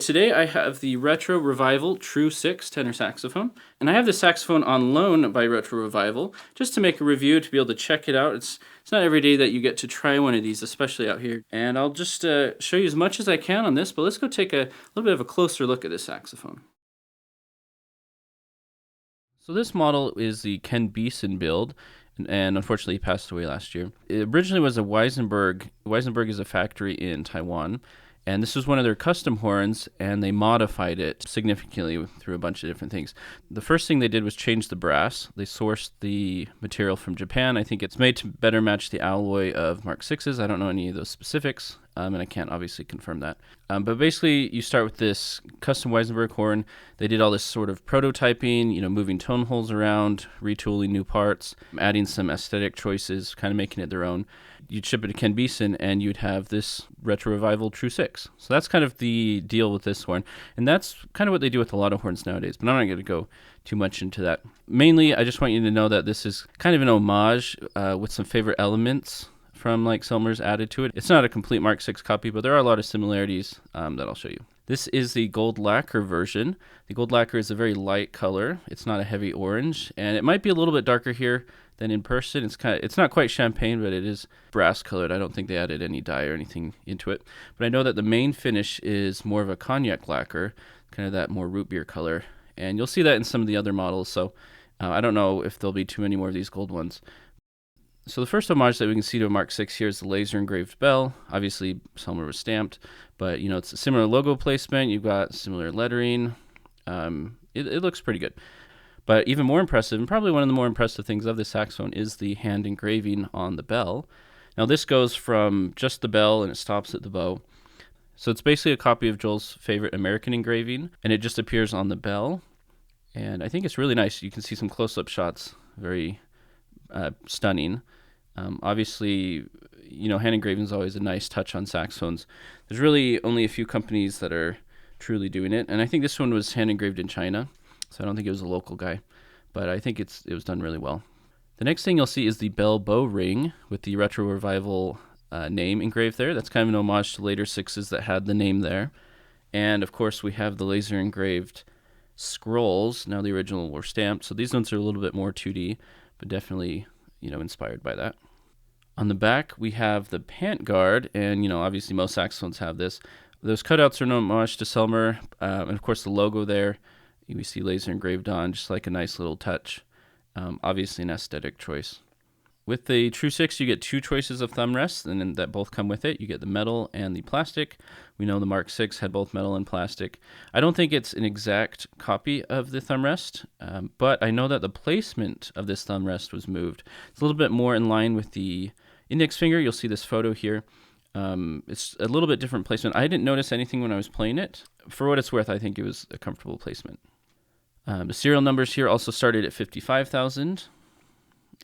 Today I have the Retro Revival Tru-Six tenor saxophone, and I have the saxophone on loan by Retro Revival just to make a review to be able to check it out. It's not every day that you get to try one of these, especially out here. And I'll just show you as much as I can on this, but let's go take a little bit of a closer look at this saxophone. So this model is the Ken Beeson build, and unfortunately he passed away last year. It originally was a Weisenberg. Weisenberg is a factory in Taiwan. And this was one of their custom horns, and they modified it significantly through a bunch of different things. The first thing they did was change the brass. They sourced the material from Japan. I think it's made to better match the alloy of Mark 6s. I don't know any of those specifics, and I can't obviously confirm that. But basically, you start with this custom Weisenberg horn. They did all this sort of prototyping, moving tone holes around, retooling new parts, adding some aesthetic choices, kind of making it their own. You'd ship it to Ken Beeson, and you'd have this Retro Revival Tru-Six. So that's kind of the deal with this horn. And that's kind of what they do with a lot of horns nowadays, but I'm not going to go too much into that. Mainly, I just want you to know that this is kind of an homage with some favorite elements from like Selmer's added to it. It's not a complete Mark 6 copy, but there are a lot of similarities that I'll show you. This is the gold lacquer version. The gold lacquer is a very light color. It's not a heavy orange, and it might be a little bit darker here than in person. It's not quite champagne, but it is brass colored. I don't think they added any dye or anything into it. But I know that the main finish is more of a cognac lacquer, kind of that more root beer color. And you'll see that in some of the other models, so I don't know if there'll be too many more of these gold ones. So the first homage that we can see to a Mark 6 here is the laser engraved bell. Obviously, Selmer was stamped, but it's a similar logo placement. You've got similar lettering. It looks pretty good. But even more impressive, and probably one of the more impressive things of this saxophone, is the hand engraving on the bell. Now this goes from just the bell and it stops at the bow. So it's basically a copy of Joel's favorite American engraving, and it just appears on the bell. And I think it's really nice. You can see some close-up shots, very stunning. Obviously, hand engraving is always a nice touch on saxophones. There's really only a few companies that are truly doing it, and I think this one was hand engraved in China. So I don't think it was a local guy, but I think it was done really well. The next thing you'll see is the bell bow ring with the Retro Revival name engraved there. That's kind of an homage to later 6s that had the name there. And of course we have the laser engraved scrolls. Now the original were stamped, so these ones are a little bit more 2D, but definitely inspired by that. On the back we have the pant guard, and obviously most saxophones have this. Those cutouts are an homage to Selmer, and of course the logo there. We see laser engraved on, just like a nice little touch. Obviously an aesthetic choice. With the Tru-Six, you get two choices of thumb rests, and then that both come with it. You get the metal and the plastic. We know the Mark 6 had both metal and plastic. I don't think it's an exact copy of the thumb rest, but I know that the placement of this thumb rest was moved. It's a little bit more in line with the index finger. You'll see this photo here. It's a little bit different placement. I didn't notice anything when I was playing it. For what it's worth, I think it was a comfortable placement. The serial numbers here also started at 55,000,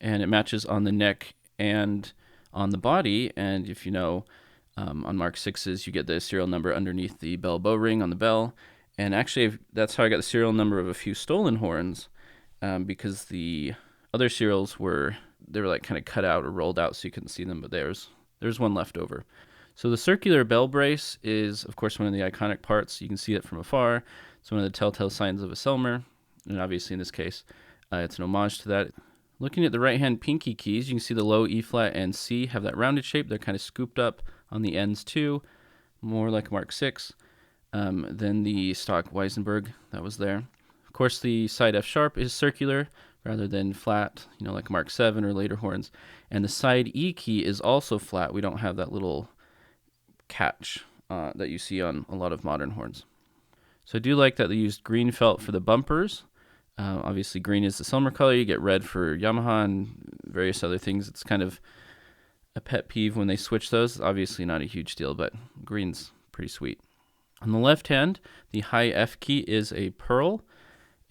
and it matches on the neck and on the body. And if on Mark 6s, you get the serial number underneath the bell bow ring on the bell. And actually, that's how I got the serial number of a few stolen horns, because the other serials were like kind of cut out or rolled out so you couldn't see them, but there's one left over. So the circular bell brace is, of course, one of the iconic parts. You can see it from afar. It's one of the telltale signs of a Selmer, and obviously in this case, it's an homage to that. Looking at the right-hand pinky keys, you can see the low E flat and C have that rounded shape. They're kind of scooped up on the ends too, more like Mark 6 than the stock Weisenberg that was there. Of course, the side F sharp is circular rather than flat, like Mark 7 or later horns. And the side E key is also flat. We don't have that little catch that you see on a lot of modern horns. So I do like that they used green felt for the bumpers. Obviously green is the Selmer color. You get red for Yamaha and various other things. It's kind of a pet peeve when they switch those. Obviously not a huge deal, but green's pretty sweet. On the left hand, the high F key is a pearl,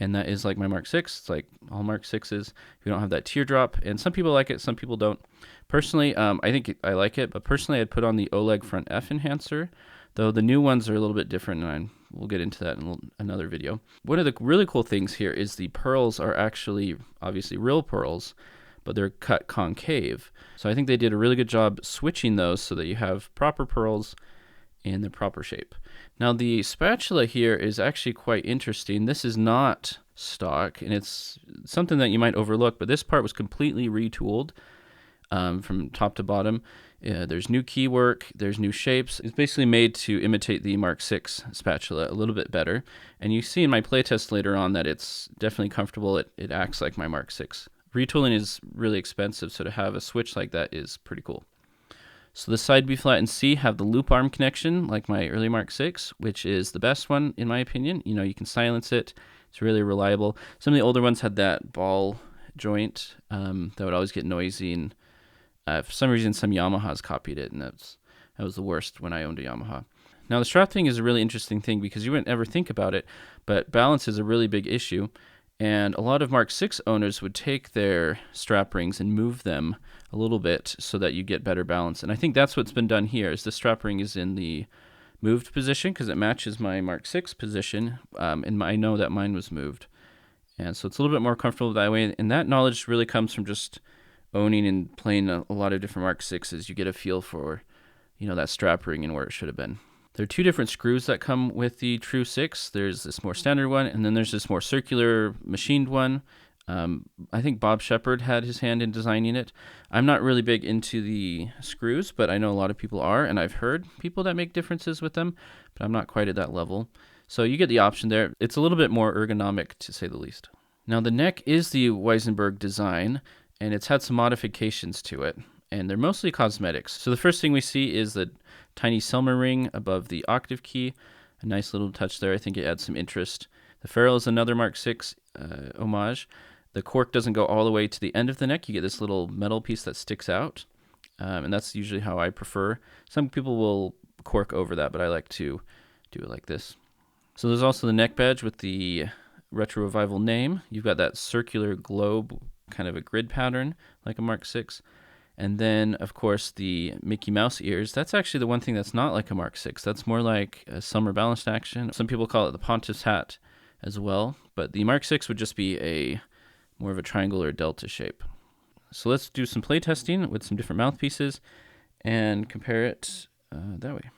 and that is like my Mark 6. It's like all Mark 6s. You don't have that teardrop, and some people like it, some people don't. Personally, I think I like it, but personally I'd put on the Oleg front F enhancer, though the new ones are a little bit different, and we'll get into that in another video. One of the really cool things here is the pearls are actually obviously real pearls, but they're cut concave. So I think they did a really good job switching those so that you have proper pearls in the proper shape. Now the spatula here is actually quite interesting. This is not stock, and it's something that you might overlook, but this part was completely retooled from top to bottom. There's new key work, there's new shapes. It's basically made to imitate the Mark VI spatula a little bit better. And you see in my playtest later on that it's definitely comfortable. It acts like my Mark VI. Retooling is really expensive, so to have a switch like that is pretty cool. So the side B flat and C have the loop arm connection like my early Mark VI, which is the best one in my opinion. You know, you can silence it. It's really reliable. Some of the older ones had that ball joint that would always get noisy, and for some reason some Yamahas copied it, and that was the worst when I owned a Yamaha. Now the strap thing is a really interesting thing because you wouldn't ever think about it, but balance is a really big issue. And a lot of Mark VI owners would take their strap rings and move them a little bit so that you get better balance. And I think that's what's been done here, is the strap ring is in the moved position because it matches my Mark VI position, and I know that mine was moved. And so it's a little bit more comfortable that way. And that knowledge really comes from just owning and playing a lot of different Mark VIs. You get a feel for, you know, that strap ring and where it should have been. There are two different screws that come with the Tru-Six. There's this more standard one, and then there's this more circular machined one. I think Bob Shepard had his hand in designing it. I'm not really big into the screws, but I know a lot of people are, and I've heard people that make differences with them, but I'm not quite at that level. So you get the option there. It's a little bit more ergonomic, to say the least. Now the neck is the Weisenberg design, and it's had some modifications to it, and they're mostly cosmetics. So the first thing we see is the tiny Selmer ring above the octave key. A nice little touch there. I think it adds some interest. The ferrule is another Mark VI homage. The cork doesn't go all the way to the end of the neck. You get this little metal piece that sticks out, and that's usually how I prefer. Some people will cork over that, but I like to do it like this. So there's also the neck badge with the Retro Revival name. You've got that circular globe, kind of a grid pattern like a Mark VI. And then, of course, the Mickey Mouse ears. That's actually the one thing that's not like a Mark VI. That's more like a summer balanced action. Some people call it the Pontiff's hat as well. But the Mark VI would just be more of a triangle or delta shape. So let's do some play testing with some different mouthpieces and compare it that way.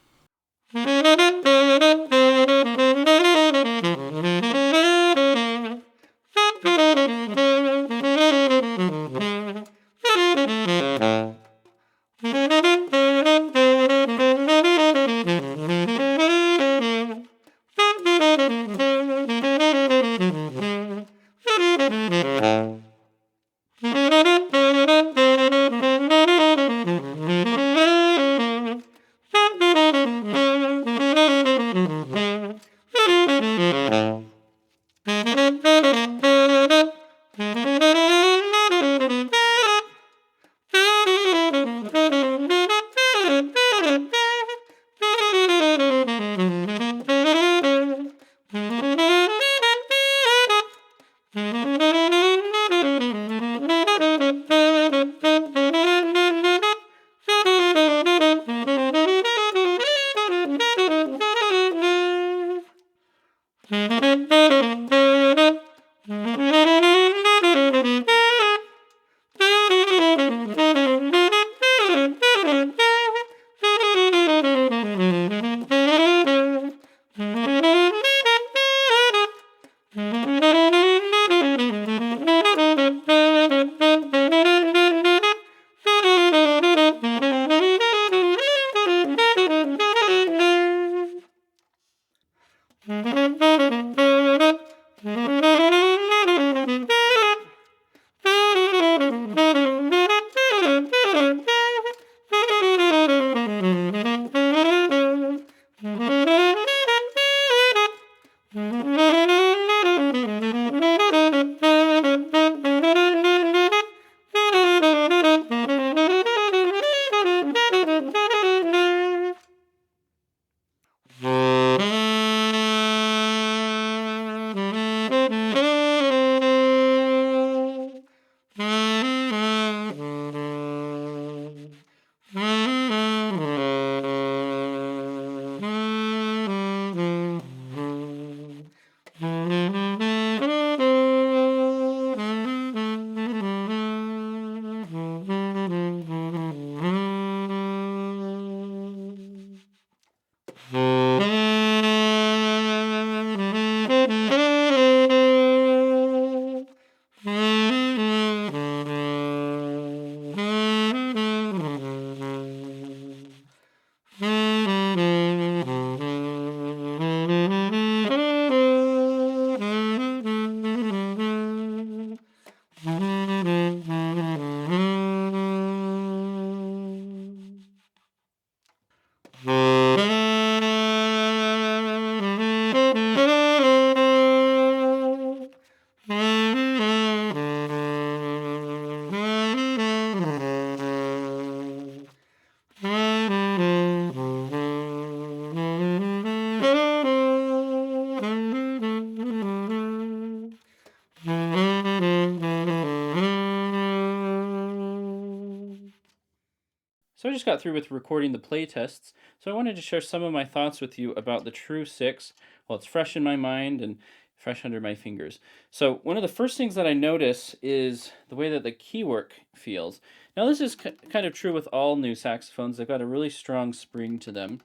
So I just got through with recording the play tests, so I wanted to share some of my thoughts with you about the Tru-Six while it's fresh in my mind and fresh under my fingers. So one of the first things that I notice is the way that the keywork feels. Now this is kind of true with all new saxophones. They've got a really strong spring to them,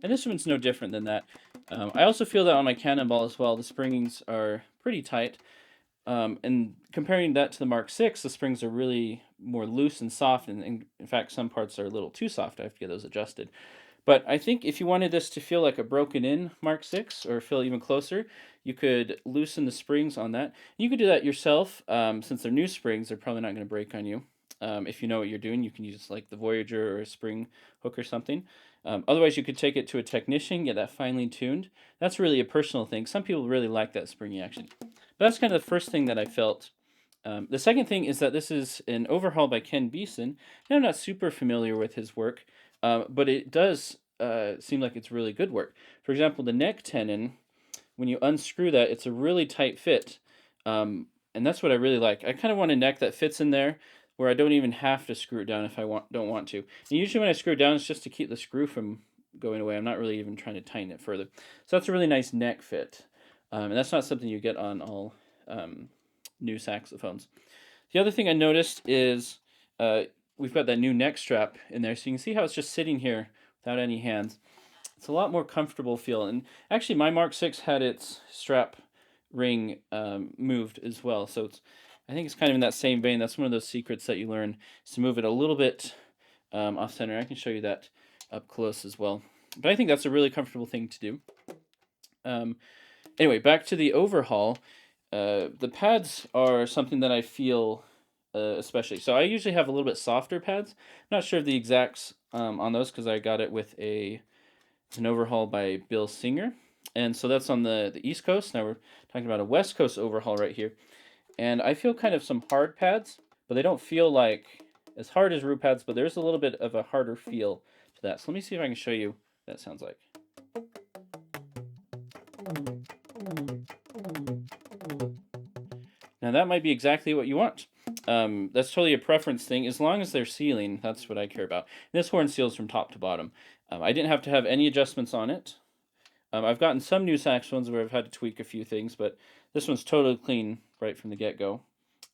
and this one's no different than that. I also feel that on my Cannonball as well. The springs are pretty tight. And comparing that to the Mark Six, the springs are really more loose and soft, and in fact, some parts are a little too soft. I have to get those adjusted. But I think if you wanted this to feel like a broken in Mark Six or feel even closer, you could loosen the springs on that. You could do that yourself. Since they're new springs, they're probably not going to break on you. If you know what you're doing, you can use like the Voyager or a spring hook or something. Otherwise, you could take it to a technician, get that finely tuned. That's really a personal thing. Some people really like that springy action. But that's kind of the first thing that I felt. The second thing is that this is an overhaul by Ken Beeson, and I'm not super familiar with his work, but it does seem like it's really good work. For example, the neck tenon, when you unscrew that, it's a really tight fit, and that's what I really like. I kind of want a neck that fits in there, where I don't even have to screw it down if I don't want to. And usually when I screw it down, it's just to keep the screw from going away. I'm not really even trying to tighten it further. So that's a really nice neck fit. And that's not something you get on all new saxophones. The other thing I noticed is we've got that new neck strap in there. So you can see how it's just sitting here without any hands. It's a lot more comfortable feel. And actually my Mark 6 had its strap ring moved as well. So I think it's kind of in that same vein. That's one of those secrets that you learn, is to move it a little bit off center. I can show you that up close as well. But I think that's a really comfortable thing to do. Anyway, back to the overhaul. The pads are something that I feel especially. So I usually have a little bit softer pads. I'm not sure of the exacts on those because I got it with an overhaul by Bill Singer. And so that's on the East Coast. Now we're talking about a West Coast overhaul right here. And I feel kind of some hard pads, but they don't feel like as hard as root pads, but there's a little bit of a harder feel to that. So let me see if I can show you what that sounds like. Now that might be exactly what you want. That's totally a preference thing. As long as they're sealing, that's what I care about. And this horn seals from top to bottom. I didn't have to have any adjustments on it. I've gotten some new saxophones where I've had to tweak a few things, but this one's totally clean right from the get-go.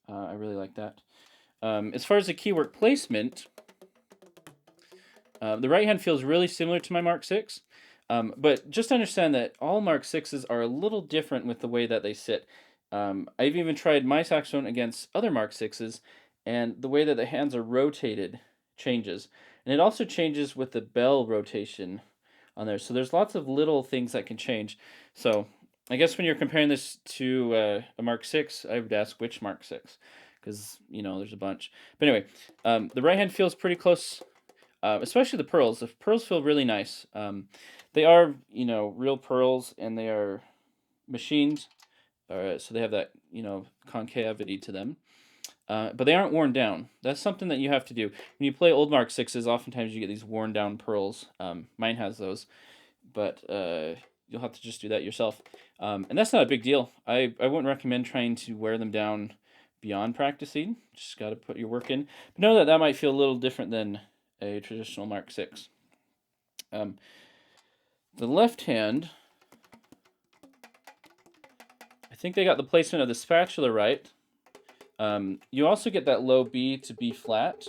I really like that. As far as the keywork placement, the right hand feels really similar to my Mark 6, but just understand that all Mark 6s are a little different with the way that they sit. I've even tried my saxophone against other Mark 6s, and the way that the hands are rotated changes. And it also changes with the bell rotation on there. So there's lots of little things that can change. So I guess when you're comparing this to a Mark 6, I would ask which Mark 6, because, you know, there's a bunch. But anyway, the right hand feels pretty close, especially the pearls. The pearls feel really nice. They are, you know, real pearls, and they are machined. So they have that, you know, concavity to them. But they aren't worn down. That's something that you have to do. When you play old Mark 6s, oftentimes you get these worn down pearls. Mine has those. But you'll have to just do that yourself. And that's not a big deal. I wouldn't recommend trying to wear them down beyond practicing. Just got to put your work in. But know that that might feel a little different than a traditional Mark 6. The left hand, I think they got the placement of the spatula right. You also get that low B to B flat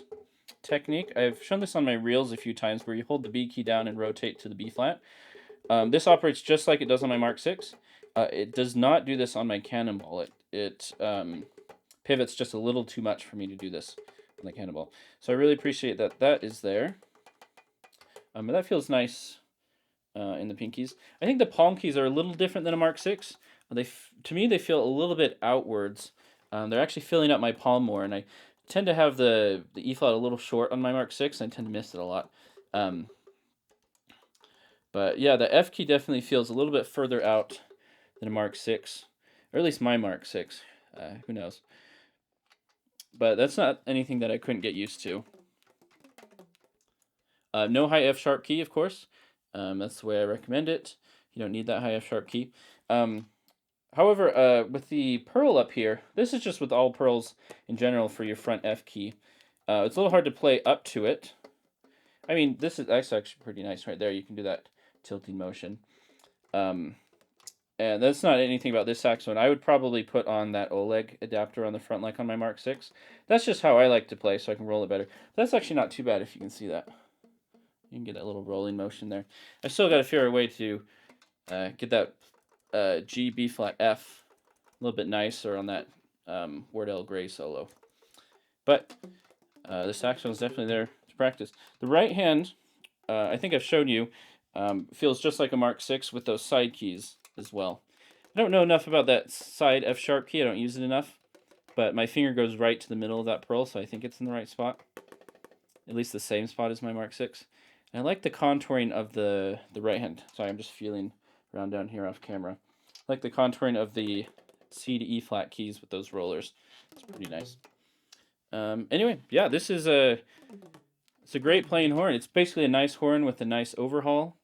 technique. I've shown this on my reels a few times where you hold the B key down and rotate to the B flat. This operates just like it does on my Mark 6. It does not do this on my Cannonball. It pivots just a little too much for me to do this on the Cannonball. So I really appreciate that that is there. But that feels nice in the pinkies. I think the palm keys are a little different than a Mark 6. To me, they feel a little bit outwards. They're actually filling up my palm more, and I tend to have the E flat a little short on my Mark 6, and I tend to miss it a lot. But yeah, the F key definitely feels a little bit further out than a Mark 6, or at least my Mark 6. Who knows? But that's not anything that I couldn't get used to. No high F sharp key, of course. That's the way I recommend it. You don't need that high F sharp key. However, with the pearl up here, this is just with all pearls in general for your front F key. It's a little hard to play up to it. I mean, that's actually pretty nice right there. You can do that tilting motion. Um, and that's not anything about this saxophone. I would probably put on that Oleg adapter on the front like on my Mark 6. That's just how I like to play, so I can roll it better. That's actually not too bad if you can see that. You can get that little rolling motion there. I still got to figure a way to get that G, B flat, F a little bit nicer on that Wardell Gray solo. But the saxophone is definitely there to practice. The right hand, I think I've shown you, feels just like a Mark 6 with those side keys as well. I don't know enough about that side F sharp key. I don't use it enough. But my finger goes right to the middle of that pearl, so I think it's in the right spot. At least the same spot as my Mark 6. And I like the contouring of the right hand. Sorry, I'm just feeling around down here off camera. I like the contouring of the C to E flat keys with those rollers. It's pretty nice. Anyway, yeah, it's a great playing horn. It's basically a nice horn with a nice overhaul.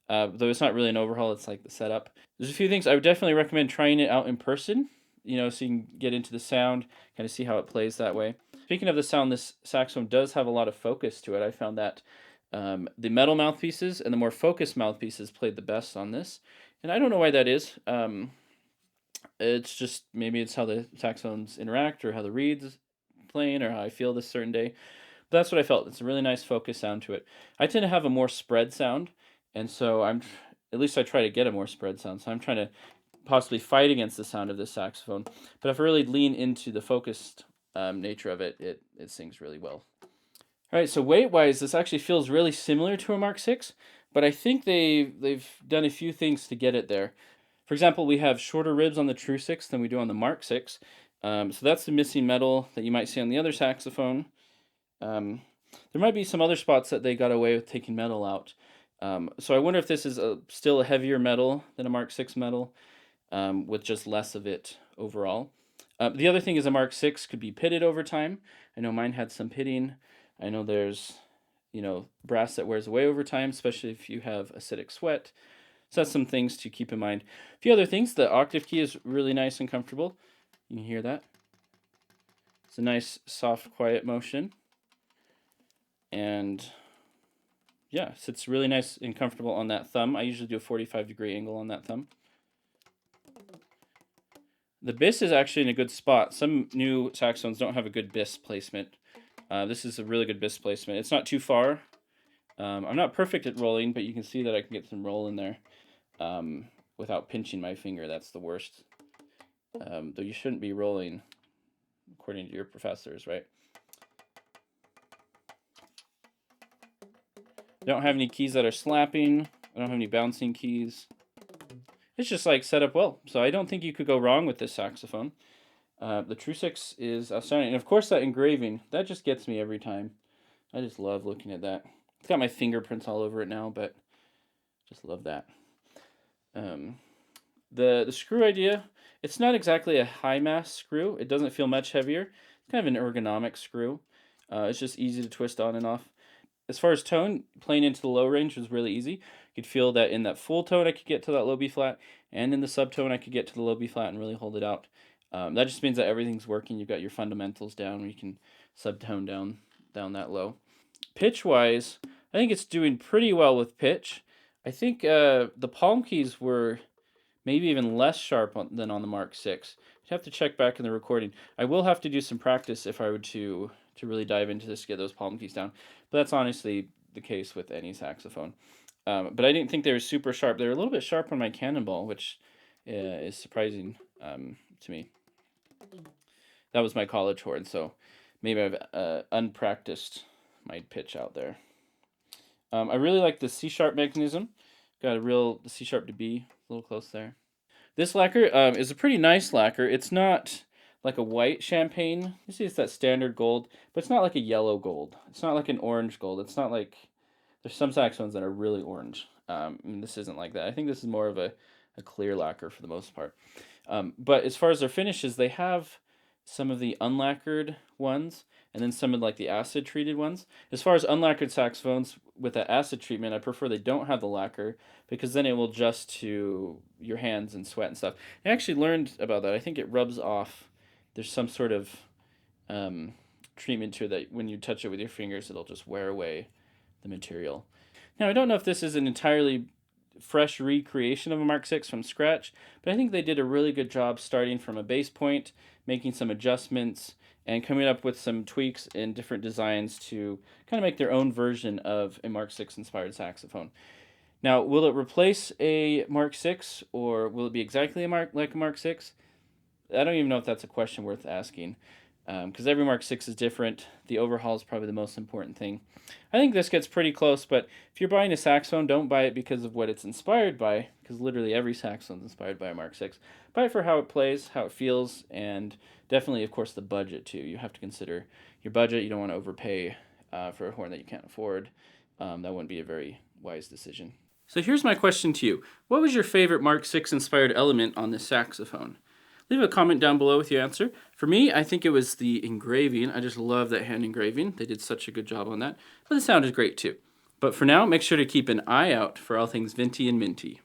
Though it's not really an overhaul, it's like the setup. There's a few things I would definitely recommend trying it out in person, so you can get into the sound, kind of see how it plays that way. Speaking of the sound, this saxophone does have a lot of focus to it. I found that the metal mouthpieces and the more focused mouthpieces played the best on this. And I don't know why that is. It's just, maybe it's how the saxophones interact or how the reeds playing or how I feel this certain day. But that's what I felt. It's a really nice focus sound to it. I tend to have a more spread sound, and so at least I try to get a more spread sound. So I'm trying to possibly fight against the sound of this saxophone. But if I really lean into the focused nature of it, it sings really well. All right, so weight-wise, this actually feels really similar to a Mark 6, but I think they've done a few things to get it there. For example, we have shorter ribs on the Tru-Six than we do on the Mark 6. So that's the missing metal that you might see on the other saxophone. There might be some other spots that they got away with taking metal out. So I wonder if this is still a heavier metal than a Mark 6 metal, with just less of it overall. The other thing is a Mark 6 could be pitted over time. I know mine had some pitting. I know there's, brass that wears away over time, especially if you have acidic sweat. So that's some things to keep in mind. A few other things, the octave key is really nice and comfortable. You can hear that. It's a nice, soft, quiet motion. And yeah, sits really nice and comfortable on that thumb. I usually do a 45-degree angle on that thumb. The biss is actually in a good spot. Some new saxophones don't have a good biss placement. This is a really good biss placement. It's not too far. I'm not perfect at rolling, but you can see that I can get some roll in there without pinching my finger. That's the worst. Though you shouldn't be rolling, according to your professors, right? I don't have any keys that are slapping. I don't have any bouncing keys. It's just like set up well. So I don't think you could go wrong with this saxophone. The Tru-Six is outstanding. And of course that engraving, that just gets me every time. I just love looking at that. It's got my fingerprints all over it now, but just love that. The screw idea, it's not exactly a high mass screw. It doesn't feel much heavier. It's kind of an ergonomic screw. It's just easy to twist on and off. As far as tone, playing into the low range was really easy. You could feel that in that full tone I could get to that low B flat, and in the subtone I could get to the low B flat and really hold it out. That just means that everything's working. You've got your fundamentals down where you can subtone down that low. Pitch-wise, I think it's doing pretty well with pitch. I think the palm keys were maybe even less sharp than on the Mark 6. You'd have to check back in the recording. I will have to do some practice if I were to really dive into this to get those palm keys down. But that's honestly the case with any saxophone. But I didn't think they were super sharp. They were a little bit sharp on my Cannonball, which is surprising to me. That was my college horn, so maybe I've unpracticed my pitch out there. I really like the C-sharp mechanism. Got the C-sharp to B, a little close there. This lacquer is a pretty nice lacquer. It's not like a white champagne. You see it's that standard gold, but it's not like a yellow gold. It's not like an orange gold. It's not like, there's some saxophones that are really orange. This isn't like that. I think this is more of a clear lacquer for the most part. But as far as their finishes, they have some of the unlacquered ones, and then some of like the acid treated ones. As far as unlacquered saxophones with that acid treatment, I prefer they don't have the lacquer, because then it will adjust to your hands and sweat and stuff. I actually learned about that. I think it rubs off. There's some sort of treatment to it that when you touch it with your fingers, it'll just wear away the material. Now, I don't know if this is an entirely fresh recreation of a Mark VI from scratch, but I think they did a really good job starting from a base point, making some adjustments, and coming up with some tweaks in different designs to kind of make their own version of a Mark VI inspired saxophone. Now, will it replace a Mark VI, or will it be exactly like a Mark VI? I don't even know if that's a question worth asking, because every Mark VI is different. The overhaul is probably the most important thing. I think this gets pretty close, but if you're buying a saxophone, don't buy it because of what it's inspired by, because literally every saxophone is inspired by a Mark VI. Buy it for how it plays, how it feels, and definitely, of course, the budget too. You have to consider your budget. You don't want to overpay for a horn that you can't afford. That wouldn't be a very wise decision. So here's my question to you. What was your favorite Mark VI inspired element on this saxophone? Leave a comment down below with your answer. For me, I think it was the engraving. I just love that hand engraving. They did such a good job on that. But the sound is great too. But for now, make sure to keep an eye out for all things Venti and Minty.